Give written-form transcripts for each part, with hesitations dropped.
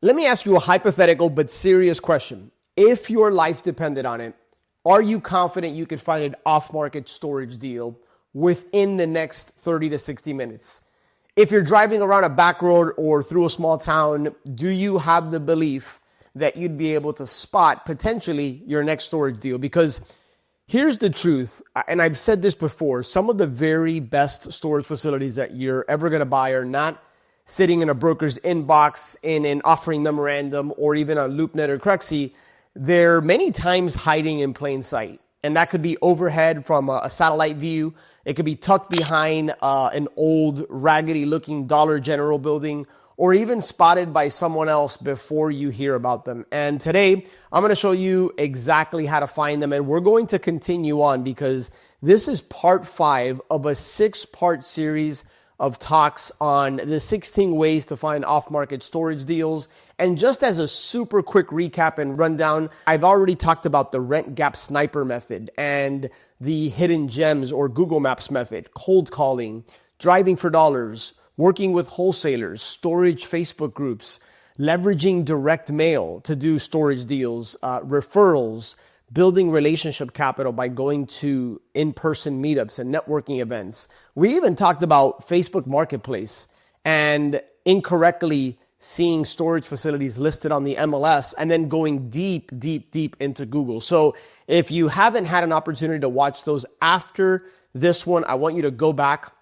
Let me ask you a hypothetical but serious question. If your life depended on it, are you confident you could find an off-market storage deal within the next 30 to 60 minutes? If you're driving around a back road or through a small town, do you have the belief that you'd be able to spot potentially your next storage deal? Because here's the truth, and I've said this before, some of the very best storage facilities that you're ever going to buy are not sitting in a broker's inbox in an offering memorandum or even on LoopNet or Crexy. They're many times hiding in plain sight. And that could be overhead from a satellite view. It could be tucked behind an old, raggedy-looking Dollar General building, or even spotted by someone else before you hear about them. And today, I'm going to show you exactly how to find them. And we're going to continue on because this is part 5 of a 6-part series of talks on the 16 ways to find off-market storage deals. And just as a super quick recap and rundown, I've already talked about the rent gap sniper method and the hidden gems or Google Maps method, cold calling, driving for dollars, working with wholesalers, storage Facebook groups, leveraging direct mail to do storage deals, referrals, building relationship capital by going to in-person meetups and networking events. We even talked about Facebook Marketplace and incorrectly seeing storage facilities listed on the MLS and then going deep into Google. So if you haven't had an opportunity to watch those after this one, I want you to go back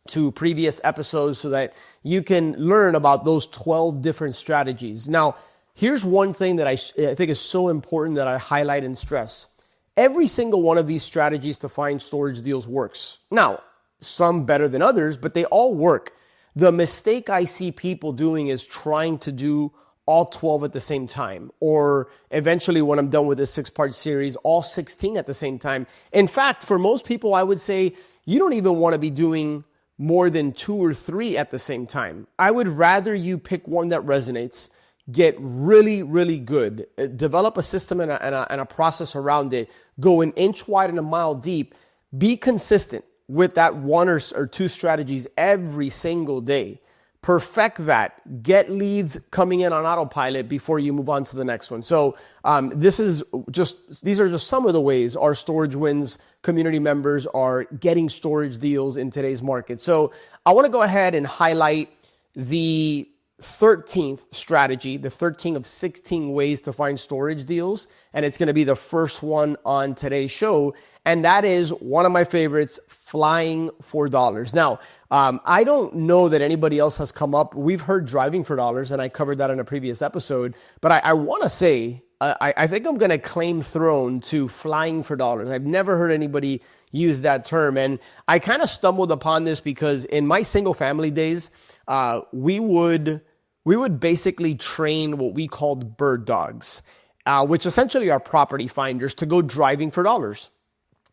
to previous episodes so that you can learn about those 12 different strategies. Now, here's one thing that I think is so important that I highlight and stress. Every single one of these strategies to find storage deals works. Now, some better than others, but they all work. The mistake I see people doing is trying to do all 12 at the same time, or eventually when I'm done with this 6-part series, all 16 at the same time. In fact, for most people, I would say you don't even want to be doing more than 2 or 3 at the same time. I would rather you pick one that resonates, get really good, develop a system and a process around it, go an inch wide and a mile deep, be consistent with that 1 or 2 strategies every single day. Perfect that. Get leads coming in on autopilot before you move on to the next one. So these are just some of the ways our Storage Wins community members are getting storage deals in today's market. So I want to go ahead and highlight the 13th strategy, the 13 of 16 ways to find storage deals. And it's going to be the first one on today's show. And that is one of my favorites, flying for dollars. Now, I don't know that anybody else has come up. We've heard driving for dollars, and I covered that in a previous episode. But I want to say, I think I'm going to claim throne to flying for dollars. I've never heard anybody use that term. And I kind of stumbled upon this because in my single family days, we would basically train what we called bird dogs, which essentially are property finders, to go driving for dollars.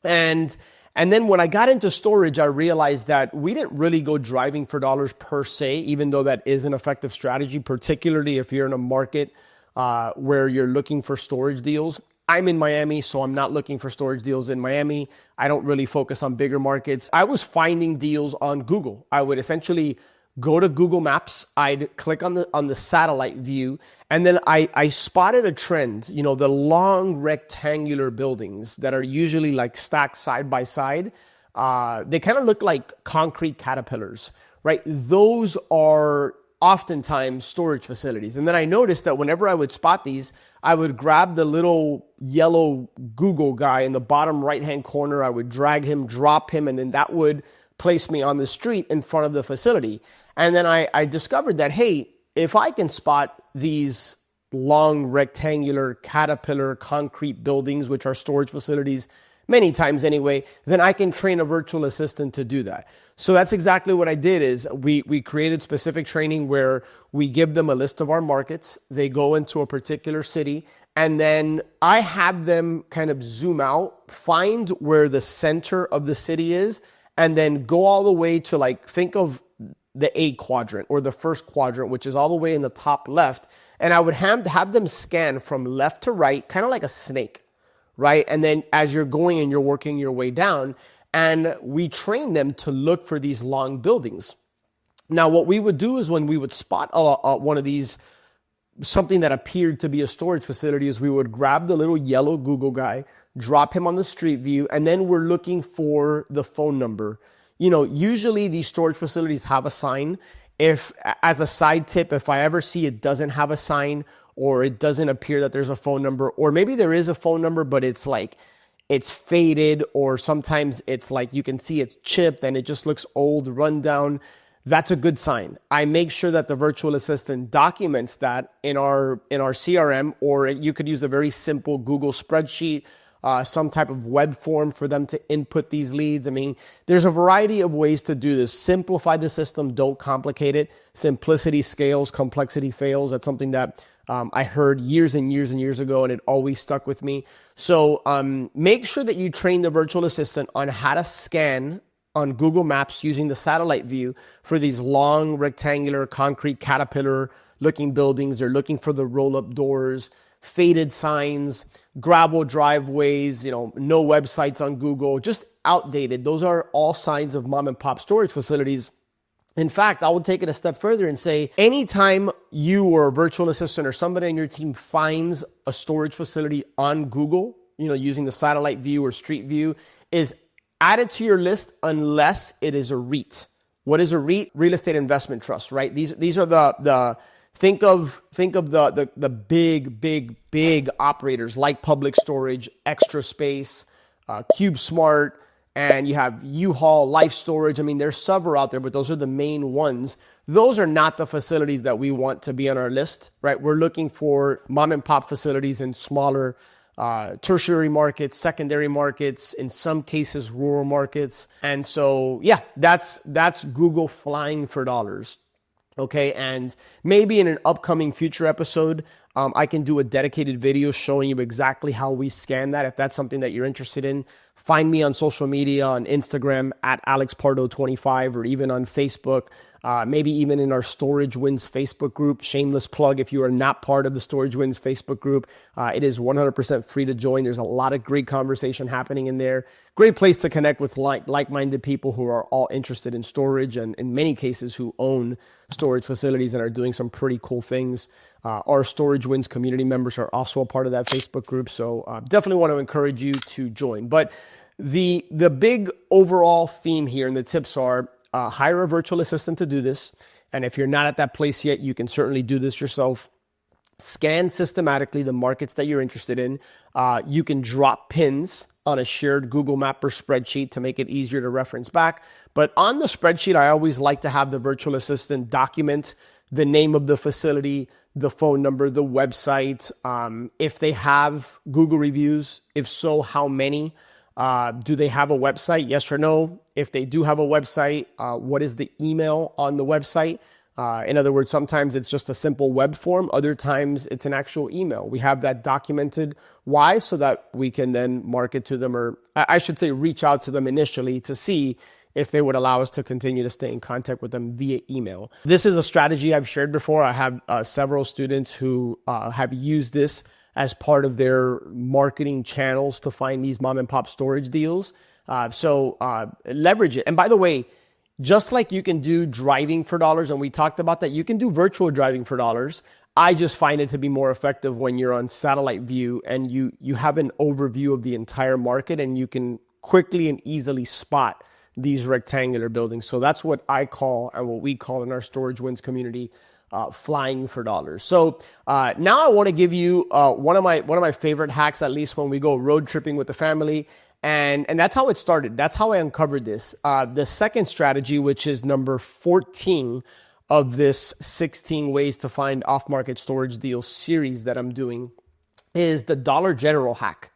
And then when I got into storage, I realized that we didn't really go driving for dollars per se, even though that is an effective strategy, particularly if you're in a market where you're looking for storage deals. I'm in Miami, so I'm not looking for storage deals in Miami. I don't really focus on bigger markets. I was finding deals on Google. I would essentially go to Google Maps, I'd click on the satellite view, and then I spotted a trend, the long rectangular buildings that are usually like stacked side by side. They kind of look like concrete caterpillars, right? Those are oftentimes storage facilities. And then I noticed that whenever I would spot these, I would grab the little yellow Google guy in the bottom right-hand corner. I would drag him, drop him, and then that would place me on the street in front of the facility. And then I discovered that, hey, if I can spot these long rectangular caterpillar concrete buildings, which are storage facilities many times anyway, then I can train a virtual assistant to do that. So that's exactly what I did. Is we created specific training where we give them a list of our markets. They go into a particular city, and then I have them kind of zoom out, find where the center of the city is, and then go all the way to think of the A quadrant or the first quadrant, which is all the way in the top left. And I would have them scan from left to right, kind of like a snake, right? And then as you're going and you're working your way down, and we train them to look for these long buildings. Now, what we would do is when we would spot one of these something that appeared to be a storage facility is we would grab the little yellow Google guy, drop him on the street view, and then we're looking for the phone number. Usually these storage facilities have a sign. If, as a side tip, if I ever see it doesn't have a sign, or it doesn't appear that there's a phone number, or maybe there is a phone number, but it's faded, or sometimes it's like you can see it's chipped and it just looks old, run down, that's a good sign. I make sure that the virtual assistant documents that in our CRM, or you could use a very simple Google spreadsheet, some type of web form for them to input these leads. I mean, there's a variety of ways to do this. Simplify the system, don't complicate it. Simplicity scales, complexity fails. That's something that I heard years and years and years ago, and it always stuck with me. So make sure that you train the virtual assistant on how to scan on Google Maps using the satellite view for these long rectangular concrete caterpillar looking buildings. They're looking for the roll-up doors, faded signs, gravel driveways, no websites on Google, just outdated. Those are all signs of mom and pop storage facilities. In fact, I would take it a step further and say, anytime you or a virtual assistant or somebody on your team finds a storage facility on Google, using the satellite view or street view, is add it to your list unless it is a REIT. What is a REIT? Real estate investment trust, right? These are the think of the big operators like Public Storage, Extra Space, CubeSmart, and you have U-Haul, Life Storage. I mean, there's several out there, but those are the main ones. Those are not the facilities that we want to be on our list, right? We're looking for mom and pop facilities in smaller tertiary markets, secondary markets, in some cases, rural markets. And so, yeah, that's Google flying for dollars. Okay. And maybe in an upcoming future episode, I can do a dedicated video showing you exactly how we scan that. If that's something that you're interested in, find me on social media, on Instagram at AlexPardo25, or even on Facebook. Maybe even in our Storage Wins Facebook group. Shameless plug, if you are not part of the Storage Wins Facebook group, it is 100% free to join. There's a lot of great conversation happening in there. Great place to connect with like-minded people who are all interested in storage, and in many cases who own storage facilities and are doing some pretty cool things. Our Storage Wins community members are also a part of that Facebook group. So definitely want to encourage you to join. But the big overall theme here and the tips are, hire a virtual assistant to do this. And if you're not at that place yet, you can certainly do this yourself. Scan systematically the markets that you're interested in. You can drop pins on a shared Google Map or spreadsheet to make it easier to reference back. But on the spreadsheet, I always like to have the virtual assistant document the name of the facility, the phone number, the website, if they have Google reviews, if so, how many. Do they have a website? Yes or no? If they do have a website, what is the email on the website? In other words, sometimes it's just a simple web form. Other times it's an actual email. We have that documented. Why? So that we can then market to them, or I should say reach out to them initially to see if they would allow us to continue to stay in contact with them via email. This is a strategy I've shared before. I have several students who have used this as part of their marketing channels to find these mom and pop storage deals. So leverage it. And by the way, just like you can do driving for dollars, and we talked about that, you can do virtual driving for dollars. I just find it to be more effective when you're on satellite view and you have an overview of the entire market, and you can quickly and easily spot these rectangular buildings. So that's what I call, and what we call in our Storage Wins community, flying for dollars. So now I want to give you one of my favorite hacks, at least when we go road tripping with the family. And that's how it started. That's how I uncovered this. The second strategy, which is number 14 of this 16 ways to find off-market storage deals series that I'm doing, is the Dollar General hack.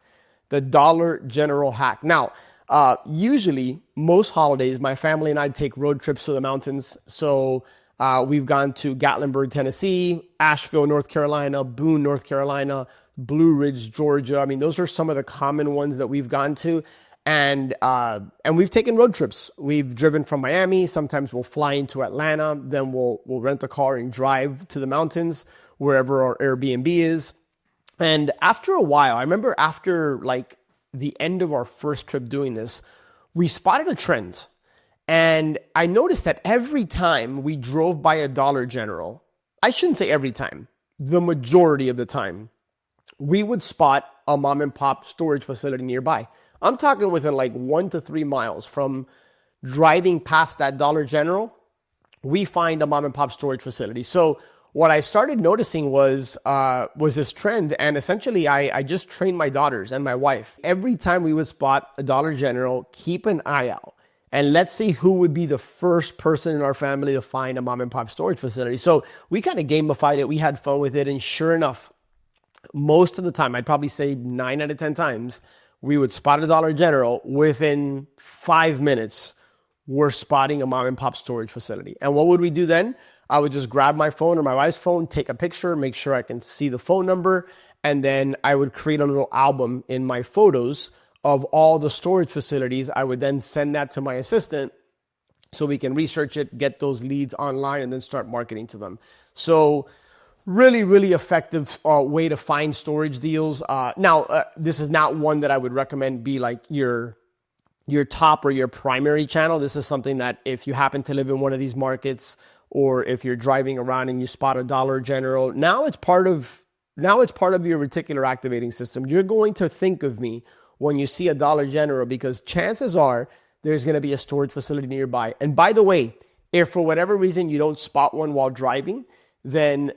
The Dollar General hack. Now, usually most holidays, my family and I take road trips to the mountains. So we've gone to Gatlinburg, Tennessee, Asheville, North Carolina, Boone, North Carolina, Blue Ridge, Georgia. I mean, those are some of the common ones that we've gone to. And we've taken road trips. We've driven from Miami. Sometimes we'll fly into Atlanta. Then we'll rent a car and drive to the mountains, wherever our Airbnb is. And after a while, I remember after like the end of our first trip doing this, we spotted a trend. And I noticed that every time we drove by a Dollar General, I shouldn't say every time, the majority of the time, we would spot a mom and pop storage facility nearby. I'm talking within like 1 to 3 miles from driving past that Dollar General, we find a mom and pop storage facility. So what I started noticing was this trend, and essentially I just trained my daughters and my wife. Every time we would spot a Dollar General, keep an eye out. And let's see who would be the first person in our family to find a mom and pop storage facility. So we kind of gamified it. We had fun with it. And sure enough, most of the time, I'd probably say 9 out of 10 times, we would spot a Dollar General. Within 5 minutes, we're spotting a mom and pop storage facility. And what would we do then? I would just grab my phone or my wife's phone, take a picture, make sure I can see the phone number. And then I would create a little album in my photos of all the storage facilities. I would then send that to my assistant so we can research it, get those leads online, and then start marketing to them. So really, really effective way to find storage deals. Now, this is not one that I would recommend be like your top or your primary channel. This is something that if you happen to live in one of these markets, or if you're driving around and you spot a Dollar General, now it's part of your reticular activating system. You're going to think of me when you see a Dollar General, because chances are there's going to be a storage facility nearby. And by the way, if for whatever reason you don't spot one while driving, then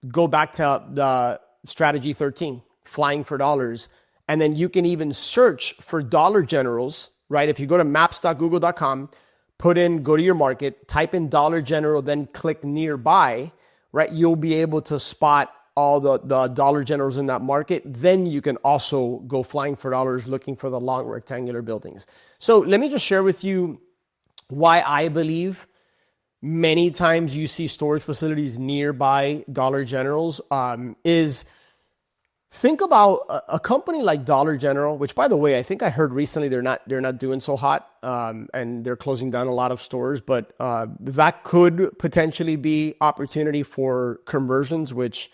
go back to the strategy 13, flying for dollars. And then you can even search for Dollar Generals, right? If you go to maps.google.com, go to your market, type in Dollar General, then click nearby, right? You'll be able to spot all the Dollar Generals in that market. Then you can also go flying for dollars looking for the long rectangular buildings. So let me just share with you why I believe many times you see storage facilities nearby Dollar Generals. Is think about a company like Dollar General, which, by the way, I think I heard recently they're not doing so hot, and they're closing down a lot of stores. But that could potentially be opportunity for conversions, which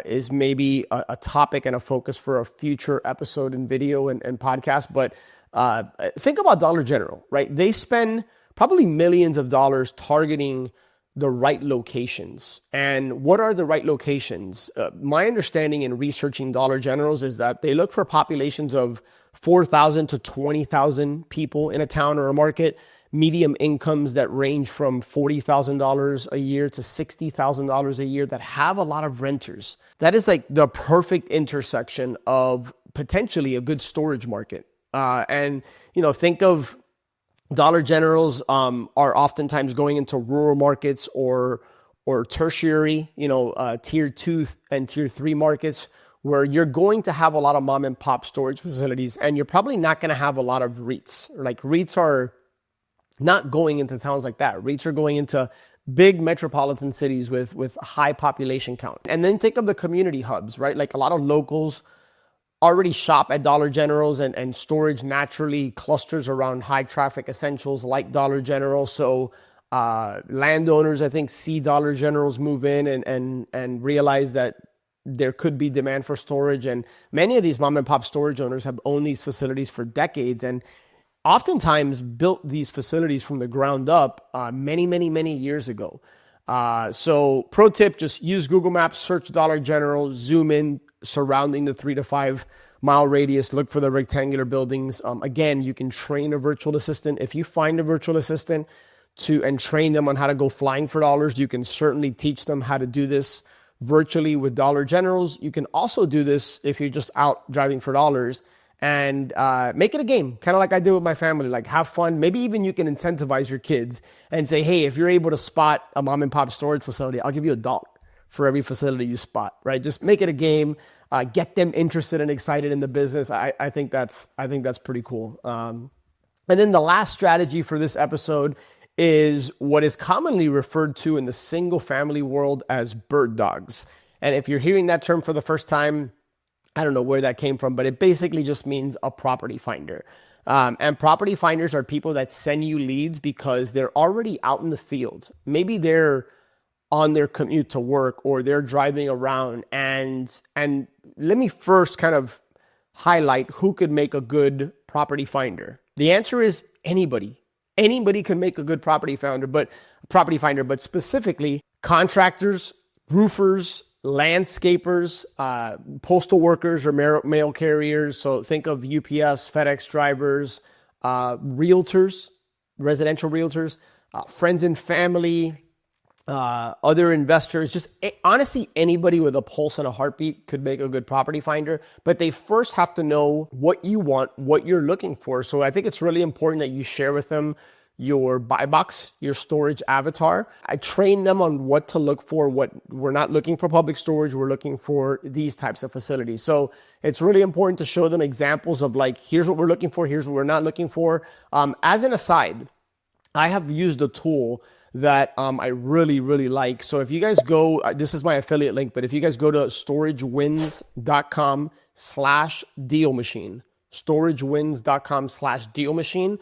is maybe a topic and a focus for a future episode and video and podcast. But think about Dollar General, right? They spend probably millions of dollars targeting the right locations. And what are the right locations? My understanding in researching Dollar Generals is that they look for populations of 4,000 to 20,000 people in a town or a market, medium incomes that range from $40,000 a year to $60,000 a year, that have a lot of renters. That is like the perfect intersection of potentially a good storage market. And think of Dollar Generals are oftentimes going into rural markets or tertiary, tier 2 and tier 3 markets, where you're going to have a lot of mom and pop storage facilities, and you're probably not going to have a lot of REITs. Like, REITs are not going into towns like that. REITs are going into big metropolitan cities with high population count. And then think of the community hubs, right? Like, a lot of locals already shop at Dollar Generals, and storage naturally clusters around high traffic essentials like Dollar General. So landowners, I think, see Dollar Generals move in and realize that there could be demand for storage. And many of these mom and pop storage owners have owned these facilities for decades, and oftentimes built these facilities from the ground up many years ago. So pro tip, just use Google Maps, search Dollar General, zoom in surrounding the 3 to 5 mile radius, look for the rectangular buildings. Again, you can train a virtual assistant. If you find a virtual assistant and train them on how to go flying for dollars, you can certainly teach them how to do this virtually with Dollar Generals. You can also do this if you're just out driving for dollars, and make it a game, kind of like I did with my family. Like, have fun. Maybe even you can incentivize your kids and say, hey, if you're able to spot a mom and pop storage facility, I'll give you $1 for every facility you spot, right? Just make it a game, get them interested and excited in the business. I think that's pretty cool. And then the last strategy for this episode is what is commonly referred to in the single family world as bird dogs. And if you're hearing that term for the first time, I don't know where that came from, but it basically just means a property finder. And property finders are people that send you leads because they're already out in the field. Maybe they're on their commute to work, or they're driving around. And let me first kind of highlight who could make a good property finder. The answer is anybody. Anybody can make a good property finder, but specifically contractors, roofers, landscapers, postal workers or mail carriers. So think of UPS, FedEx drivers, realtors, residential realtors, friends and family, other investors, just honestly, anybody with a pulse and a heartbeat could make a good property finder, but they first have to know what you want, what you're looking for. So I think it's really important that you share with them your buy box, your storage avatar. I train them on what to look for, what we're not looking for public storage, we're looking for these types of facilities. So it's really important to show them examples of like, here's what we're looking for, here's what we're not looking for. As an aside, I have used a tool that I really, really like. So if you guys go, this is my affiliate link, but if you guys go to storagewins.com/deal machine, storagewins.com/deal machine,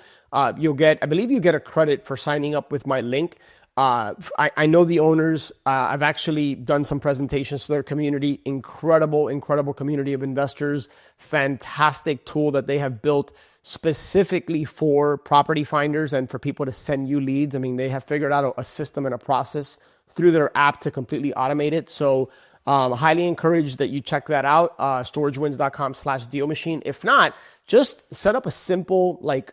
you'll get, I believe you get a credit for signing up with my link. I know the owners. I've actually done some presentations to their community. Incredible community of investors. Fantastic tool that they have built specifically for property finders and for people to send you leads. I mean, they have figured out a system and a process through their app to completely automate it. So highly encourage that you check that out, storagewins.com/deal machine. If not, just set up a simple like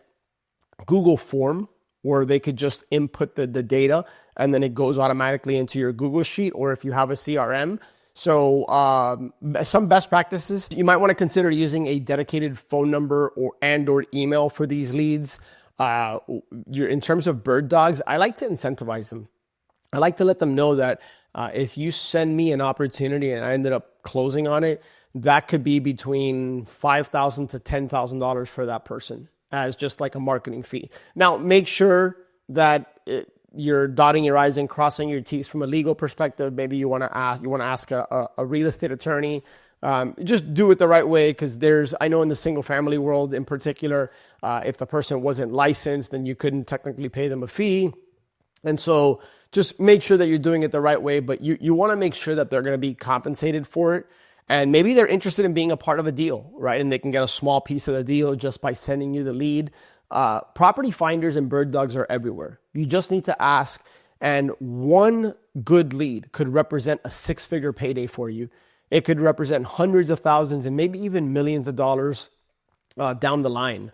Google form where they could just input the data and then it goes automatically into your Google Sheet, or if you have a CRM. So some best practices, you might want to consider using a dedicated phone number or email for these leads. In terms of bird dogs, I like to incentivize them. I like to let them know that if you send me an opportunity and I ended up closing on it, that could be between $5,000 to $10,000 for that person as just like a marketing fee. Now, make sure that you're dotting your I's and crossing your T's from a legal perspective. Maybe you want to ask a real estate attorney. Just do it the right way, because I know in the single family world in particular, if the person wasn't licensed, then you couldn't technically pay them a fee. And so just make sure that you're doing it the right way, but you want to make sure that they're going to be compensated for it. And maybe they're interested in being a part of a deal, right? And they can get a small piece of the deal just by sending you the lead. Property finders and bird dogs are everywhere. You just need to ask, and one good lead could represent a 6-figure payday for you. It could represent hundreds of thousands and maybe even millions of dollars down the line.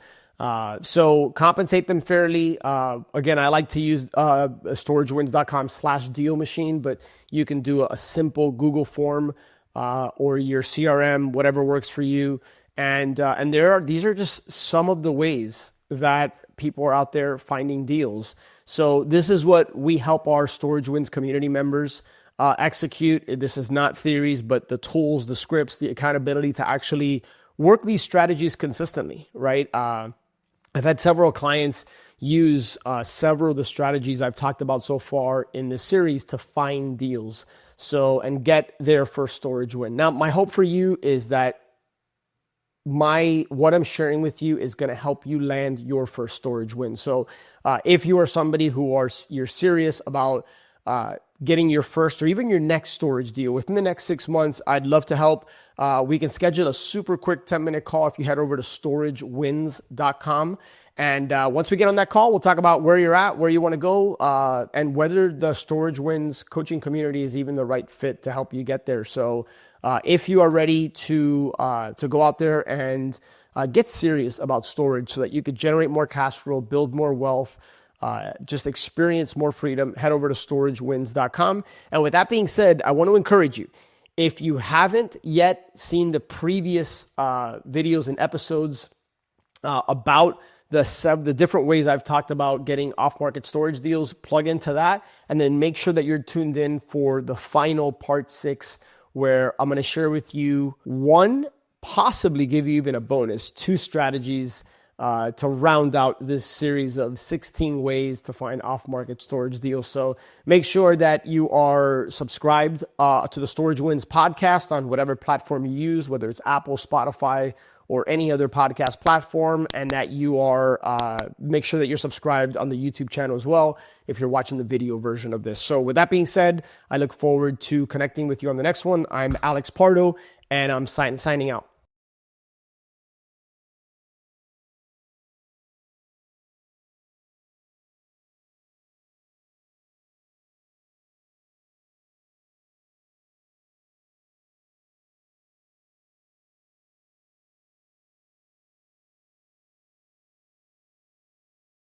So compensate them fairly. Again, I like to use storagewins.com/deal machine, but you can do a simple Google form or your CRM, whatever works for you. And these are just some of the ways that people are out there finding deals. So this is what we help our Storage Wins community members execute. This is not theories, but the tools, the scripts, the accountability to actually work these strategies consistently, right? I've had several clients use several of the strategies I've talked about so far in this series to find deals. And get their first storage win. Now, my hope for you is that what I'm sharing with you is going to help you land your first storage win. So if you are somebody you're serious about getting your first or even your next storage deal within the next 6 months, I'd love to help. We can schedule a super quick 10-minute call if you head over to storagewins.com. And once we get on that call, we'll talk about where you're at, where you want to go, and whether the Storage Wins coaching community is even the right fit to help you get there. So if you are ready to go out there and get serious about storage so that you could generate more cash flow, build more wealth, just experience more freedom, head over to storagewins.com. And with that being said, I want to encourage you, if you haven't yet seen the previous videos and episodes about the different ways I've talked about getting off-market storage deals, plug into that, and then make sure that you're tuned in for the final part 6, where I'm going to share with you possibly give you even a bonus, 2 strategies to round out this series of 16 ways to find off-market storage deals. So make sure that you are subscribed to the Storage Wins podcast on whatever platform you use, whether it's Apple, Spotify, or any other podcast platform, and that you are, make sure that you're subscribed on the YouTube channel as well if you're watching the video version of this. So with that being said, I look forward to connecting with you on the next one. I'm Alex Pardo, and I'm signing out.